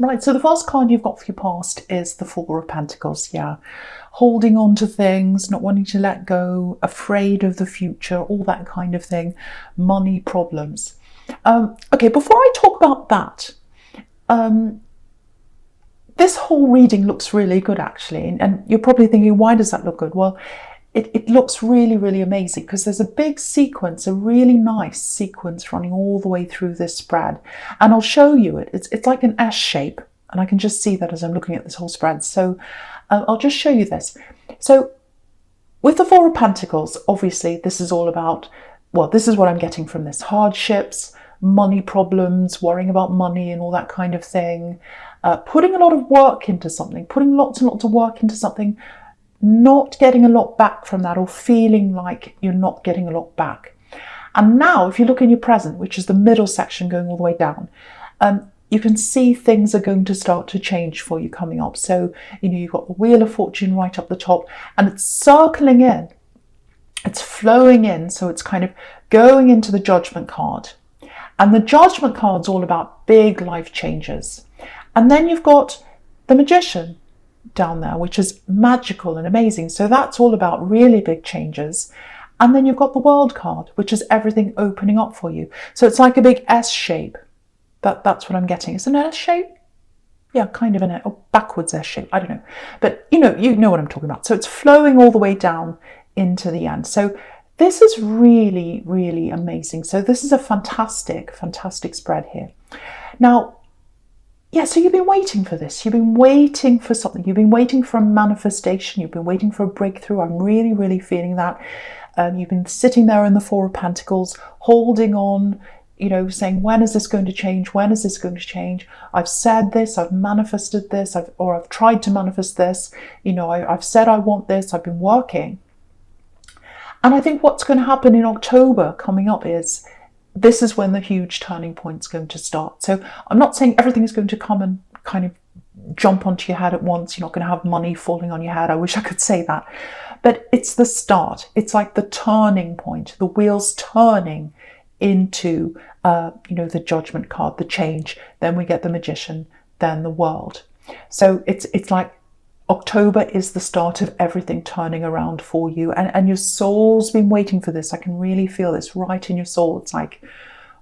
Right, so the first card you've got for your past is the Four of Pentacles, yeah. Holding on to things, not wanting to let go, afraid of the future, all that kind of thing, money problems. Okay, before I talk about that, this whole reading looks really good actually, and you're probably thinking, why does that look good? Well, it looks really, really amazing because there's a big sequence, a really nice sequence running all the way through this spread. And I'll show you it. It's like an S shape, and I can just see that as I'm looking at this whole spread. So I'll just show you this. So with the Four of Pentacles, obviously this is all about, well, this is what I'm getting from this: hardships, money problems, worrying about money and all that kind of thing. Putting a lot of work into something, putting lots and lots of work into something, not getting a lot back from that, or feeling like you're not getting a lot back. And now if you look in your present, which is the middle section going all the way down, you can see things are going to start to change for you coming up. So, you know, you've got the Wheel of Fortune right up the top, and it's circling in, it's flowing in, so it's kind of going into the Judgment card. And the Judgment card's all about big life changes. And then you've got the Magician down there, which is magical and amazing. So that's all about really big changes. And then you've got the World card, which is everything opening up for you. So it's like a big S shape. That's what I'm getting. Is it an S shape? Yeah, kind of an S, or backwards S shape. I don't know. But you know what I'm talking about. So it's flowing all the way down into the end. So this is really, really amazing. So this is a fantastic, fantastic spread here. Now, yeah, so you've been waiting for this. You've been waiting for something. You've been waiting for a manifestation. You've been waiting for a breakthrough. I'm really, really feeling that. You've been sitting there in the Four of Pentacles, holding on, you know, saying, when is this going to change? When is this going to change? I've said this, I've manifested this, I've tried to manifest this. You know, I've said I want this, I've been working. And I think what's going to happen in October coming up is, this is when the huge turning point is going to start. So I'm not saying everything is going to come and kind of jump onto your head at once. You're not going to have money falling on your head. I wish I could say that. But it's the start. It's like the turning point, the wheels turning into, the Judgment card, the change. Then we get the Magician, then the World. So it's like October is the start of everything turning around for you, and your soul's been waiting for this. I can really feel this right in your soul. It's like,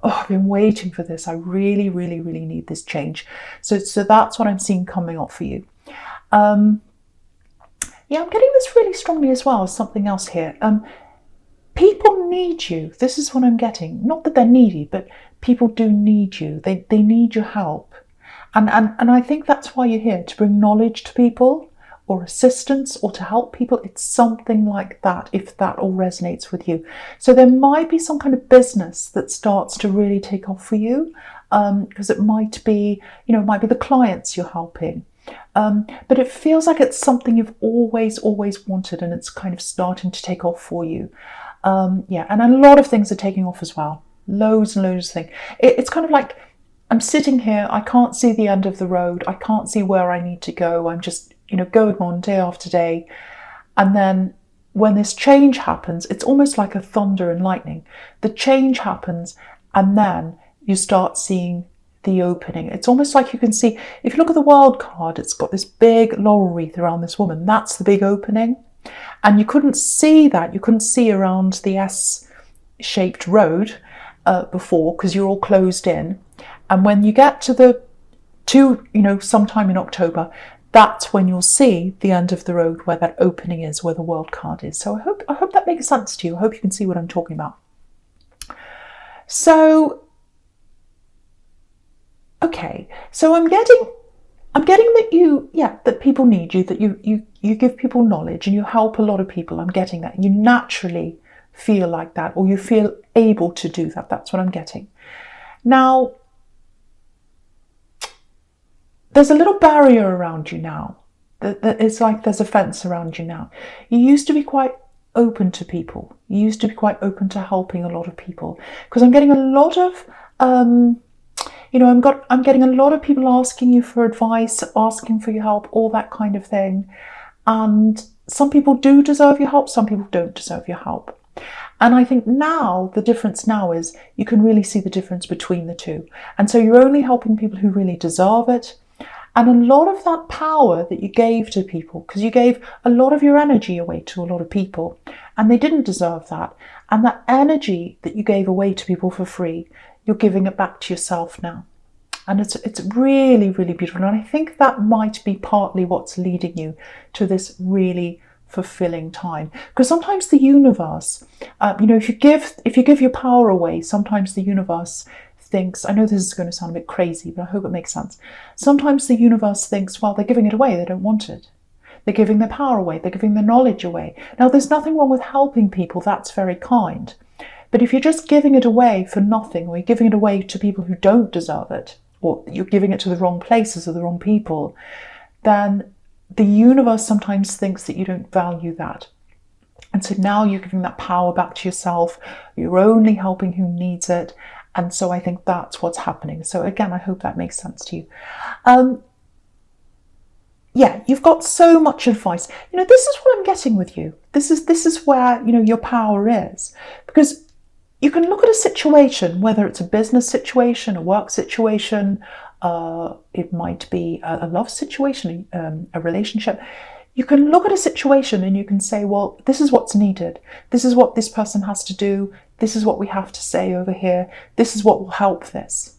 oh, I've been waiting for this. I really, really, really need this change. So that's what I'm seeing coming up for you. Yeah, I'm getting this really strongly as well as something else here. People need you. This is what I'm getting. Not that they're needy, but people do need you. They need your help. And I think that's why you're here, to bring knowledge to people, or assistance, or to help people. It's something like that, if that all resonates with you. So there might be some kind of business that starts to really take off for you, because it might be, it might be the clients you're helping. But it feels like it's something you've always wanted, and it's kind of starting to take off for you. Yeah, and a lot of things are taking off as well. Loads and loads of things. It's kind of like, I'm sitting here, I can't see the end of the road. I can't see where I need to go. I'm just, going on day after day. And then when this change happens, it's almost like a thunder and lightning. The change happens, and then you start seeing the opening. It's almost like you can see, if you look at the World card, it's got this big laurel wreath around this woman. That's the big opening. And you couldn't see that. You couldn't see around the S-shaped road before, because you're all closed in. And when you get to sometime in October, that's when you'll see the end of the road, where that opening is, where the World card is. So I hope that makes sense to you. I hope you can see what I'm talking about. So, okay. So I'm getting that that people need you, that you give people knowledge and you help a lot of people. I'm getting that. You naturally feel like that, or you feel able to do that. That's what I'm getting. Now, there's a little barrier around you now. It's like there's a fence around you now. You used to be quite open to people. You used to be quite open to helping a lot of people. Because I'm getting a lot of, I'm getting a lot of people asking you for advice, asking for your help, all that kind of thing. And some people do deserve your help, some people don't deserve your help. And I think now, the difference now is you can really see the difference between the two. And so you're only helping people who really deserve it. And a lot of that power that you gave to people, because you gave a lot of your energy away to a lot of people, and they didn't deserve that. And that energy that you gave away to people for free, you're giving it back to yourself now. And it's really, really beautiful. And I think that might be partly what's leading you to this really fulfilling time. Because sometimes the universe, if you give your power away, sometimes the universe thinks, I know this is going to sound a bit crazy, but I hope it makes sense. Sometimes the universe thinks, well, they're giving it away, they don't want it. They're giving their power away, they're giving their knowledge away. Now, there's nothing wrong with helping people, that's very kind. But if you're just giving it away for nothing, or you're giving it away to people who don't deserve it, or you're giving it to the wrong places or the wrong people, then the universe sometimes thinks that you don't value that. And so now you're giving that power back to yourself. You're only helping who needs it. And so I think that's what's happening. So again, I hope that makes sense to you. Yeah, you've got so much advice. This is what I'm getting with you. This is where, your power is. Because you can look at a situation, whether it's a business situation, a work situation, it might be a love situation, a relationship. You can look at a situation and you can say, well, this is what's needed. This is what this person has to do. This is what we have to say over here. This is what will help this.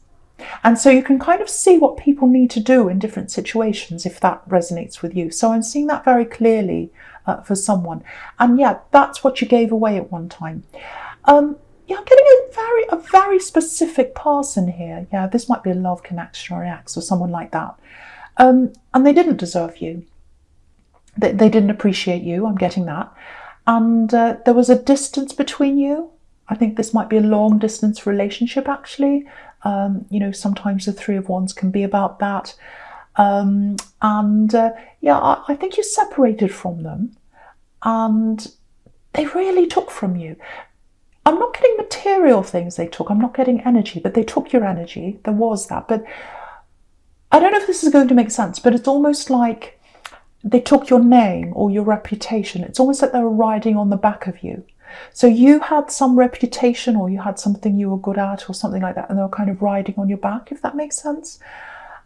And so you can kind of see what people need to do in different situations if that resonates with you. So I'm seeing that very clearly for someone. And yeah, that's what you gave away at one time. I'm getting a very specific person here. Yeah, this might be a love connection or an ex or someone like that. And they didn't deserve you. They didn't appreciate you. I'm getting that. And there was a distance between you. I think this might be a long distance relationship, actually. Sometimes the Three of Wands can be about that. I think you separated from them and they really took from you. I'm not getting material things they took. I'm not getting energy, but they took your energy. There was that. But I don't know if this is going to make sense, but it's almost like they took your name or your reputation. It's almost like they were riding on the back of you. So you had some reputation or you had something you were good at or something like that, and they were kind of riding on your back, if that makes sense.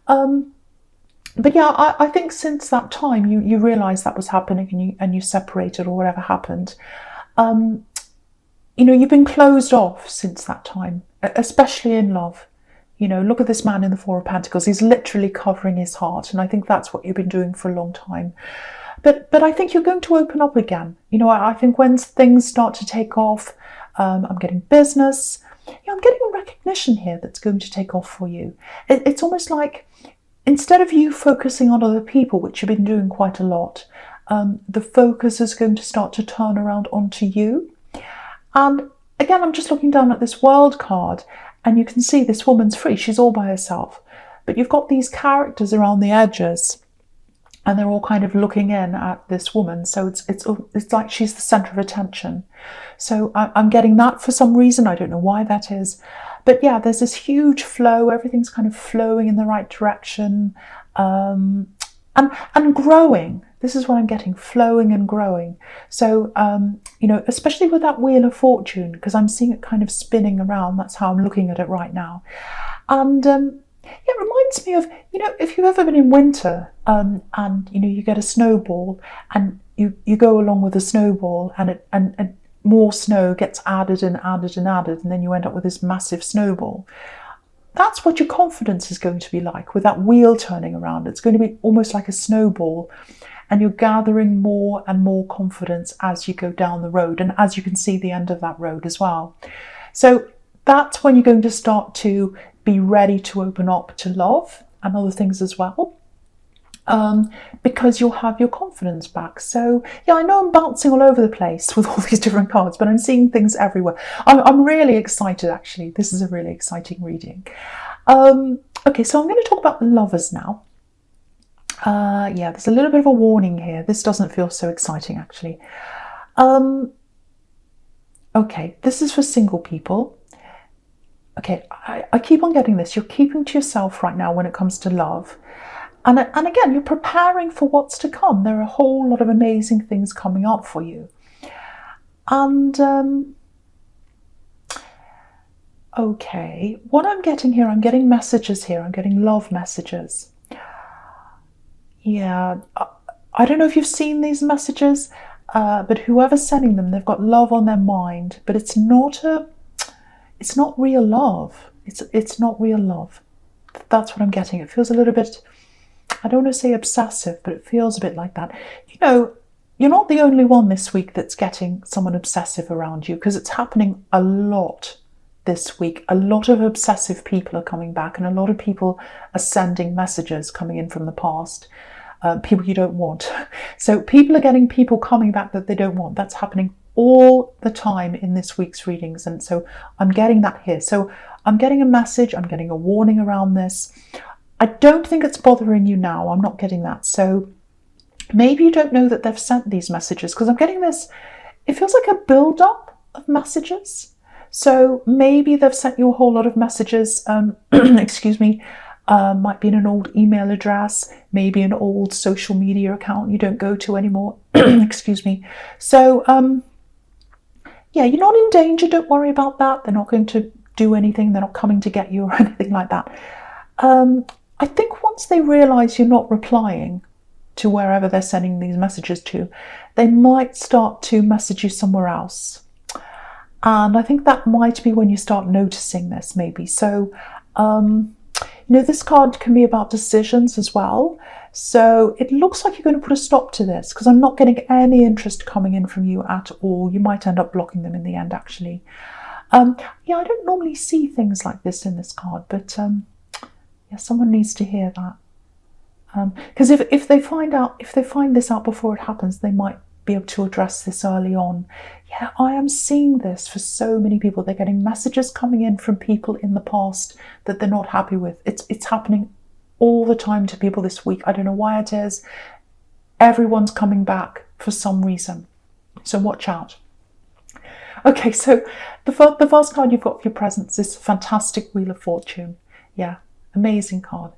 But yeah, I think since that time you realised that was happening and you separated or whatever happened. You've been closed off since that time, especially in love. Look at this man in the Four of Pentacles. He's literally covering his heart. And I think that's what you've been doing for a long time. But I think you're going to open up again. I think when things start to take off, I'm getting business. I'm getting a recognition here that's going to take off for you. It's almost like instead of you focusing on other people, which you've been doing quite a lot, the focus is going to start to turn around onto you. And again, I'm just looking down at this World card and you can see this woman's free. She's all by herself. But you've got these characters around the edges and they're all kind of looking in at this woman. So it's like she's the centre of attention. So I'm getting that for some reason. I don't know why that is. But yeah, there's this huge flow. Everything's kind of flowing in the right direction. And growing. This is what I'm getting, flowing and growing. So, especially with that Wheel of Fortune, because I'm seeing it kind of spinning around. That's how I'm looking at it right now. And it reminds me of, if you've ever been in winter and, you get a snowball and you go along with the snowball and more snow gets added and added and added, and then you end up with this massive snowball. That's what your confidence is going to be like with that wheel turning around. It's going to be almost like a snowball and you're gathering more and more confidence as you go down the road and as you can see the end of that road as well. So that's when you're going to start to be ready to open up to love and other things as well. Because you'll have your confidence back. So yeah, I know I'm bouncing all over the place with all these different cards, but I'm seeing things everywhere. I'm really excited, actually. This is a really exciting reading. Okay, so I'm going to talk about the Lovers now. Yeah, there's a little bit of a warning here. This doesn't feel so exciting, actually. Okay, this is for single people. Okay, I keep on getting this. You're keeping to yourself right now when it comes to love. And again, you're preparing for what's to come. There are a whole lot of amazing things coming up for you. And, okay, what I'm getting here, I'm getting messages here. I'm getting love messages. Yeah, I don't know if you've seen these messages, but whoever's sending them, they've got love on their mind, but it's not real love. It's not real love. That's what I'm getting. It feels a little bit, I don't want to say obsessive, but it feels a bit like that. You know, you're not the only one this week that's getting someone obsessive around you, because it's happening a lot this week. A lot of obsessive people are coming back, and a lot of people are sending messages coming in from the past. People you don't want. So people are getting people coming back that they don't want. That's happening all the time in this week's readings. And so I'm getting that here. So I'm getting a message, I'm getting a warning around this. I don't think it's bothering you now. I'm not getting that. So maybe you don't know that they've sent these messages, because I'm getting this, it feels like a build-up of messages. So maybe they've sent you a whole lot of messages, excuse me, might be in an old email address, maybe an old social media account you don't go to anymore, excuse me. So, yeah, you're not in danger, don't worry about that. They're not going to do anything, they're not coming to get you or anything like that. I think once they realise you're not replying to wherever they're sending these messages to, they might start to message you somewhere else. And I think that might be when you start noticing this, maybe. So, you know, this card can be about decisions as well. So it looks like you're going to put a stop to this, because I'm not getting any interest coming in from you at all. You might end up blocking them in the end, actually. Yeah, I don't normally see things like this in this card, but yeah, someone needs to hear that. Because if they find this out before it happens, they might be able to address this early on. Yeah, I am seeing this for so many people. They're getting messages coming in from people in the past that they're not happy with. It's happening all the time to people this week. I don't know why it is. Everyone's coming back for some reason. So watch out. Okay, so the first card you've got for your presents is Fantastic Wheel of Fortune. Yeah, amazing card.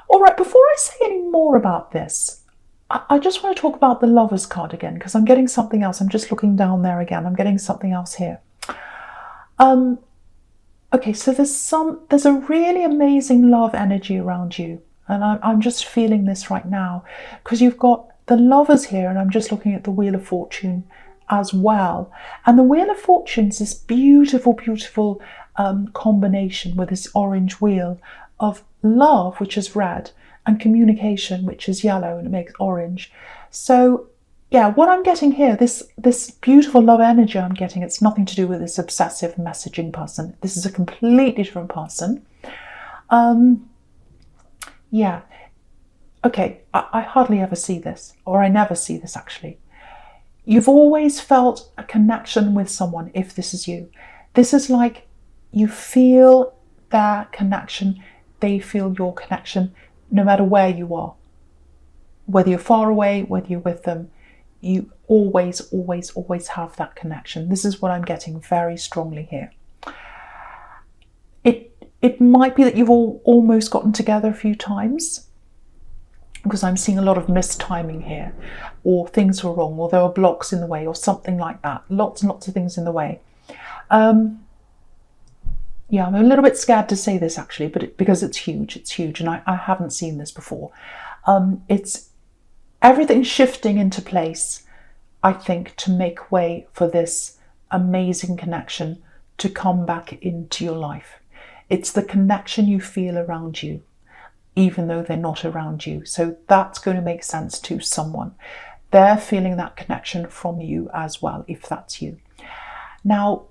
All right, before I say any more about this, I just want to talk about the Lovers card again, because I'm getting something else. I'm just looking down there again. I'm getting something else here. Okay, so there's a really amazing love energy around you, and I'm just feeling this right now, because you've got the Lovers here, and I'm just looking at the Wheel of Fortune as well. And the Wheel of Fortune is this beautiful, beautiful combination with this orange wheel of love, which is red, and communication, which is yellow, and it makes orange. So yeah, what I'm getting here, this beautiful love energy I'm getting, it's nothing to do with this obsessive messaging person. This is a completely different person. Yeah, okay, I hardly ever see this, or I never see this actually. You've always felt a connection with someone if this is you. This is like you feel their connection, they feel your connection, no matter where you are. Whether you're far away, whether you're with them, you always, always, always have that connection. This is what I'm getting very strongly here. It might be that you've all almost gotten together a few times, because I'm seeing a lot of mistiming here, or things were wrong, or there were blocks in the way, or something like that. Lots and lots of things in the way. Yeah, I'm a little bit scared to say this actually, but because it's huge, and I haven't seen this before. It's everything shifting into place, I think, to make way for this amazing connection to come back into your life. It's the connection you feel around you, even though they're not around you. So that's going to make sense to someone. They're feeling that connection from you as well, if that's you. Now,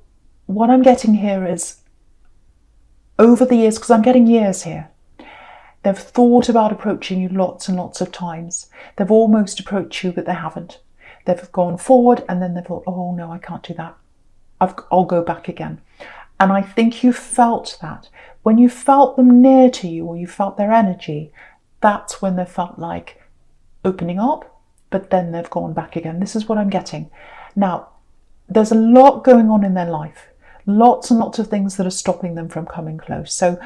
what I'm getting here is, over the years, because I'm getting years here, they've thought about approaching you lots and lots of times. They've almost approached you, but they haven't. They've gone forward and then they've thought, oh no, I can't do that. I'll go back again. And I think you felt that. When you felt them near to you, or you felt their energy, that's when they felt like opening up, but then they've gone back again. This is what I'm getting. Now, there's a lot going on in their life. Lots and lots of things that are stopping them from coming close. So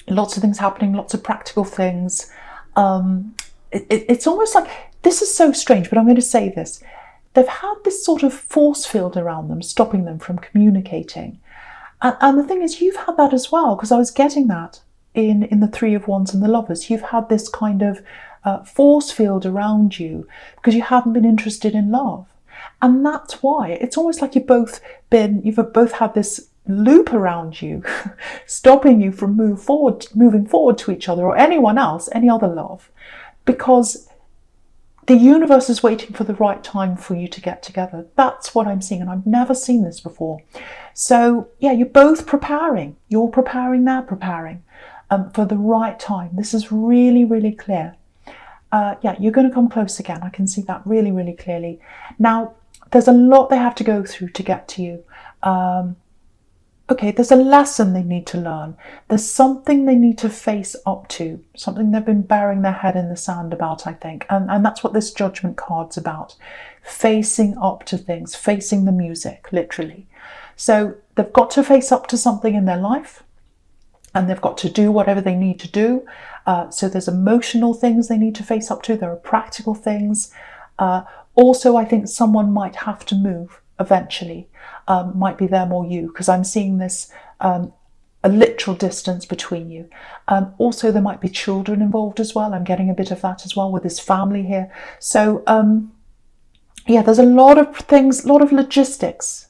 lots of things happening, lots of practical things. It's almost like, this is so strange, but I'm going to say this. They've had this sort of force field around them, stopping them from communicating. And the thing is, you've had that as well, because I was getting that. in the Three of Wands and the Lovers. You've had this kind of force field around you because you haven't been interested in love. And that's why it's almost like you've both had this loop around you, stopping you from moving forward to each other or anyone else, any other love, because the universe is waiting for the right time for you to get together. That's what I'm seeing, and I've never seen this before. So yeah, you're both preparing. You're preparing, they're preparing for the right time. This is really, really clear. Yeah, you're going to come close again. I can see that really, really clearly. Now, there's a lot they have to go through to get to you. Okay, there's a lesson they need to learn. There's something they need to face up to, something they've been burying their head in the sand about, I think. And that's what this Judgment card's about. Facing up to things, facing the music, literally. So they've got to face up to something in their life, and they've got to do whatever they need to do. So there's emotional things they need to face up to. There are practical things. Also, I think someone might have to move eventually. Might be them or you, because I'm seeing this a literal distance between you. Also, there might be children involved as well. I'm getting a bit of that as well with this family here. So yeah, there's a lot of things, a lot of logistics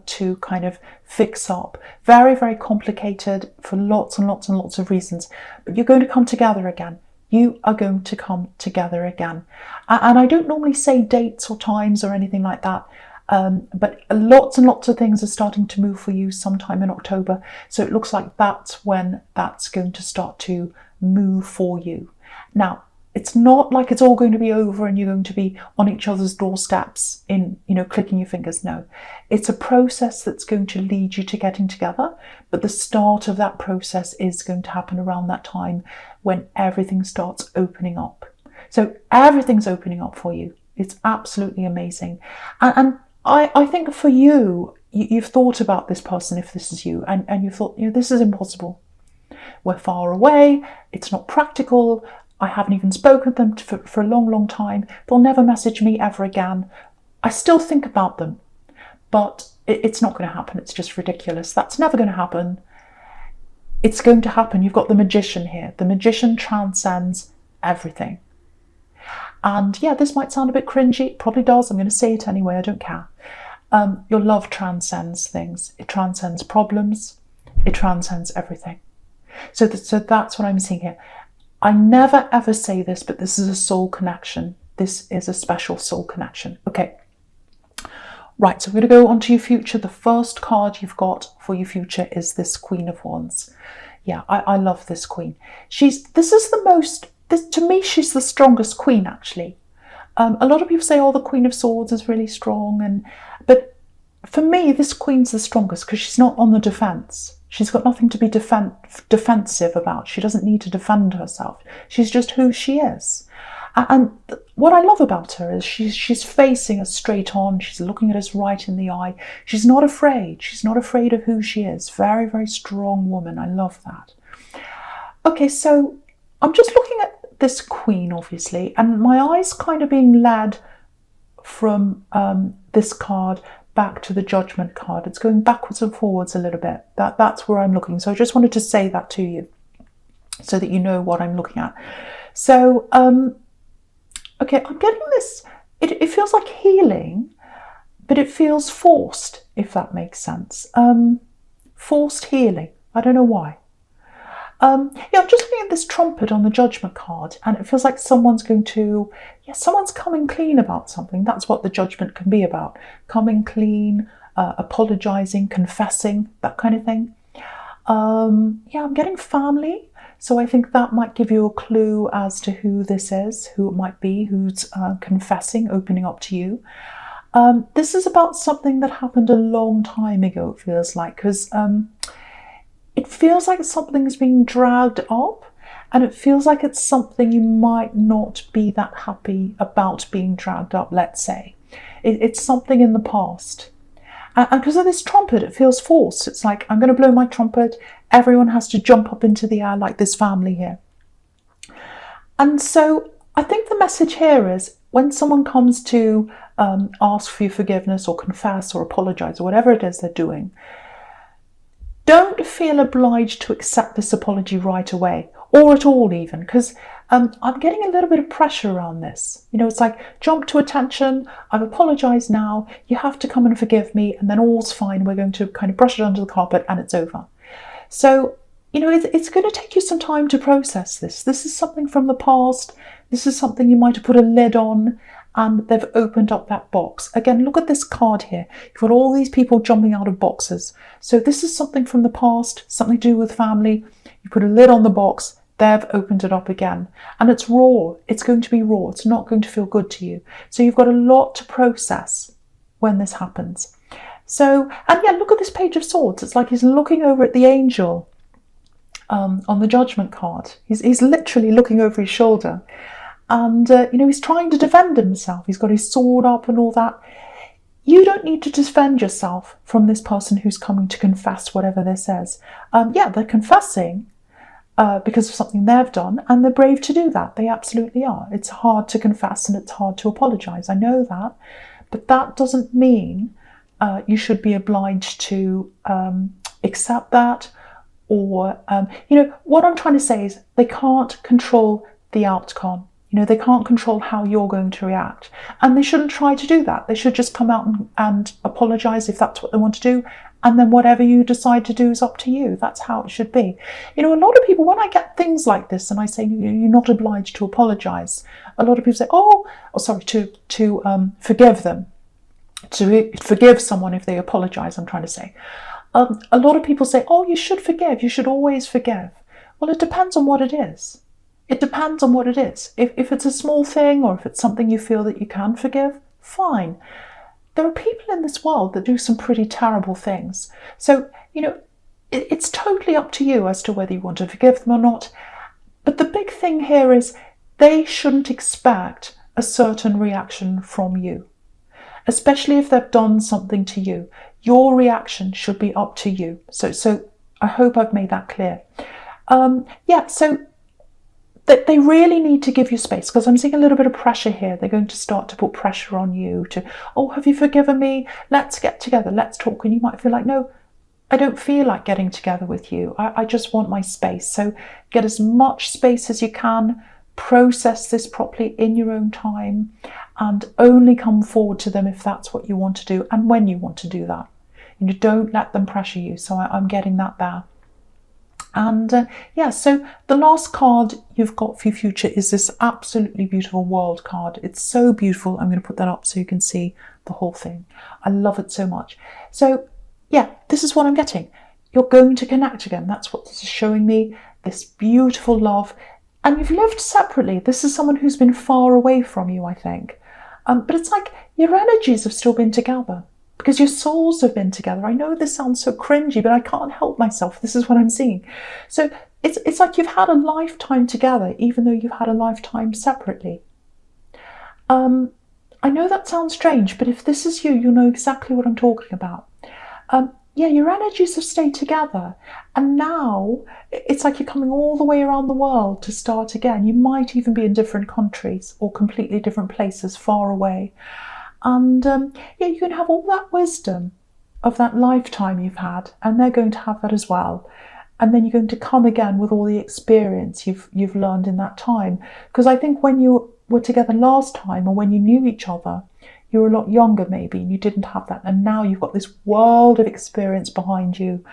to kind of fix up. Very, very complicated for lots and lots and lots of reasons. But you're going to come together again. You are going to come together again. And I don't normally say dates or times or anything like that. But lots and lots of things are starting to move for you sometime in October. So it looks like that's when that's going to start to move for you. Now, it's not like it's all going to be over and you're going to be on each other's doorsteps in, clicking your fingers. No, it's a process that's going to lead you to getting together. But the start of that process is going to happen around that time when everything starts opening up. So everything's opening up for you. It's absolutely amazing. And I think for you, you've thought about this person, if this is you, and you've thought, this is impossible. We're far away. It's not practical. I haven't even spoken to them for a long, long time. They'll never message me ever again. I still think about them, but it's not going to happen. It's just ridiculous. That's never going to happen. It's going to happen. You've got the Magician here. The Magician transcends everything. And yeah, this might sound a bit cringy. It probably does. I'm going to say it anyway. I don't care. Your love transcends things. It transcends problems. It transcends everything. So that's what I'm seeing here. I never ever say this, but this is a soul connection. This is a special soul connection. Okay. Right, so we're going to go on to your future. The first card you've got for your future is this Queen of Wands. Yeah, I love this Queen. To me, she's the strongest queen, actually. A lot of people say, oh, the Queen of Swords is really strong. But for me, this Queen's the strongest because she's not on the defence. She's got nothing to be defensive about. She doesn't need to defend herself. She's just who she is. And what I love about her is she's facing us straight on. She's looking at us right in the eye. She's not afraid. She's not afraid of who she is. Very, very strong woman. I love that. Okay, so I'm just looking at this Queen, obviously, and my eyes kind of being led from this card back to the Judgment card. It's going backwards and forwards a little bit. That's where I'm looking. So I just wanted to say that to you so that you know what I'm looking at. So, okay, I'm getting this. It feels like healing, but it feels forced, if that makes sense. Forced healing. I don't know why. Yeah, I'm just looking at this trumpet on the Judgment card, and it feels like someone's coming clean about something. That's what the Judgment can be about. Coming clean, apologising, confessing, that kind of thing. Yeah, I'm getting family, so I think that might give you a clue as to who this is, who it might be, who's confessing, opening up to you. This is about something that happened a long time ago, it feels like, because it feels like something's being dragged up, and it feels like it's something you might not be that happy about being dragged up, let's say. It's something in the past. And because of this trumpet, it feels forced. It's like, I'm going to blow my trumpet. Everyone has to jump up into the air like this family here. And so I think the message here is when someone comes to ask for your forgiveness or confess or apologise or whatever it is they're doing, don't feel obliged to accept this apology right away, or at all even, because I'm getting a little bit of pressure around this. You know, it's like, jump to attention, I've apologised now, you have to come and forgive me, and then all's fine, we're going to kind of brush it under the carpet and it's over. So, you know, it's going to take you some time to process this. This is something from the past. This is something you might have put a lid on, and they've opened up that box. Again, look at this card here. You've got all these people jumping out of boxes. So this is something from the past, something to do with family. You put a lid on the box, they've opened it up again. And it's raw. It's going to be raw. It's not going to feel good to you. So you've got a lot to process when this happens. So, and yeah, look at this Page of Swords. It's like he's looking over at the angel on the Judgment card. He's literally looking over his shoulder. And, you know, he's trying to defend himself. He's got his sword up and all that. You don't need to defend yourself from this person who's coming to confess whatever this is. Yeah, they're confessing because of something they've done, and they're brave to do that. They absolutely are. It's hard to confess and it's hard to apologise. I know that. But that doesn't mean you should be obliged to accept that. Or, you know, what I'm trying to say is they can't control the outcome. You know, they can't control how you're going to react. And they shouldn't try to do that. They should just come out and apologise if that's what they want to do. And then whatever you decide to do is up to you. That's how it should be. You know, a lot of people, when I get things like this and I say, you're not obliged to apologise, a lot of people say, to forgive them. To forgive someone if they apologise, I'm trying to say. A lot of people say, oh, you should forgive. You should always forgive. Well, it depends on what it is. It depends on what it is. If it's a small thing, or if it's something you feel that you can forgive, fine. There are people in this world that do some pretty terrible things. So, you know, it's totally up to you as to whether you want to forgive them or not. But the big thing here is they shouldn't expect a certain reaction from you, especially if they've done something to you. Your reaction should be up to you. So I hope I've made that clear. So they really need to give you space, because I'm seeing a little bit of pressure here. They're going to start to put pressure on you to, oh, have you forgiven me? Let's get together. Let's talk. And you might feel like, no, I don't feel like getting together with you. I just want my space. So get as much space as you can. Process this properly in your own time, and only come forward to them if that's what you want to do and when you want to do that. You know, don't let them pressure you. So I'm getting that there. And so the last card you've got for your future is this absolutely beautiful World card. It's so beautiful. I'm going to put that up so you can see the whole thing. I love it so much. So yeah, this is what I'm getting. You're going to connect again. That's what this is showing me, this beautiful love. And you've lived separately. This is someone who's been far away from you, I think. But it's like your energies have still been together, because your souls have been together. I know this sounds so cringy, but I can't help myself. This is what I'm seeing. So it's like you've had a lifetime together, even though you've had a lifetime separately. I know that sounds strange, but if this is you, you'll know exactly what I'm talking about. Your energies have stayed together, and now it's like you're coming all the way around the world to start again. You might even be in different countries or completely different places far away. And you can have all that wisdom of that lifetime you've had, and they're going to have that as well. And then you're going to come again with all the experience you've learned in that time. Because I think when you were together last time, or when you knew each other, you were a lot younger maybe, and you didn't have that. And now you've got this world of experience behind you,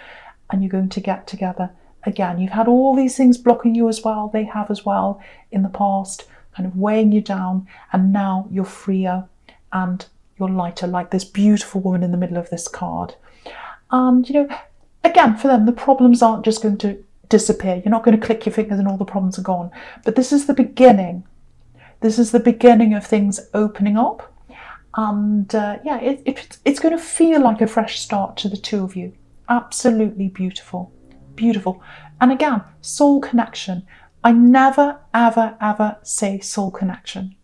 and you're going to get together again. You've had all these things blocking you as well. They have as well in the past, kind of weighing you down. And now you're freer and you're lighter, like this beautiful woman in the middle of this card. And, you know, again, for them, the problems aren't just going to disappear. You're not going to click your fingers and all the problems are gone. But this is the beginning. This is the beginning of things opening up. And it's going to feel like a fresh start to the two of you. Absolutely beautiful. Beautiful. And again, soul connection. I never, ever, ever say soul connection.